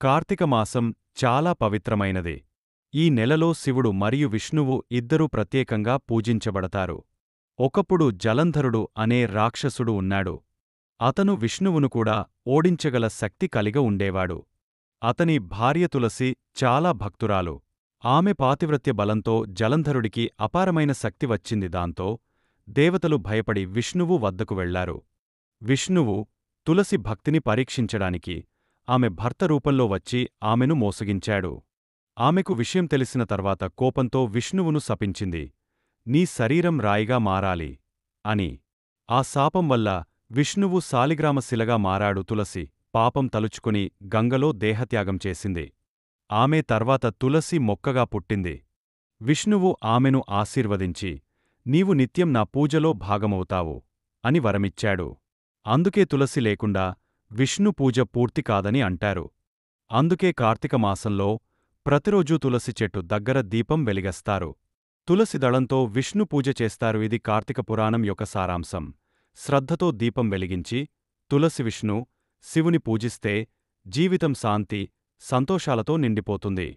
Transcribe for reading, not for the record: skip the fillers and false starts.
కార్తీక మాసం చాలా పవిత్రమైనది. ఈ నెలలో శివుడు మరియు విష్ణువు ఇద్దరూ ప్రత్యేకంగా పూజించబడతారు. ఒకప్పుడు జలంధరుడు అనే రాక్షసుడు ఉన్నాడు. అతను విష్ణువును కూడా ఓడించగల శక్తి కలిగి ఉండేవాడు. అతని భార్య తులసి చాలా భక్తురాలు. ఆమె పాతివ్రత్య బలంతో జలంధరుడికి అపారమైన శక్తి వచ్చింది. దాంతో దేవతలు భయపడి విష్ణువు వద్దకు వెళ్లారు. విష్ణువు తులసి భక్తిని పరీక్షించడానికి ఆమె భర్త రూపంలో వచ్చి ఆమెను మోసగించాడు. ఆమెకు విషయం తెలిసిన తర్వాత కోపంతో విష్ణువును శపించింది. నీ శరీరం రాయిగా మారాలి అని. ఆ శాపం వల్ల విష్ణువు శాలిగ్రామ శిలగా మారాడు. తులసి పాపం తలుచుకుని గంగలో దేహత్యాగం చేసింది. ఆమె తర్వాత తులసి మొక్కగా పుట్టింది. విష్ణువు ఆమెను ఆశీర్వదించి, నీవు నిత్యం నా పూజలో భాగమవుతావు అని వరమిచ్చాడు. అందుకే తులసి లేకుండా విష్ణు పూజ పూర్తి కాదని అంటారు. అందుకే కార్తీక మాసంలో ప్రతిరోజూ తులసి చెట్టు దగ్గర దీపం వెలిగస్తారు. తులసి దళంతో విష్ణు పూజ చేస్తారు. ఇది కార్తీక పురాణం యొక్క సారాంశం. శ్రద్ధతో దీపం వెలిగించి తులసి విష్ణు శివుని పూజిస్తే జీవితం శాంతి, సంతోషాలతో నిండిపోతుంది.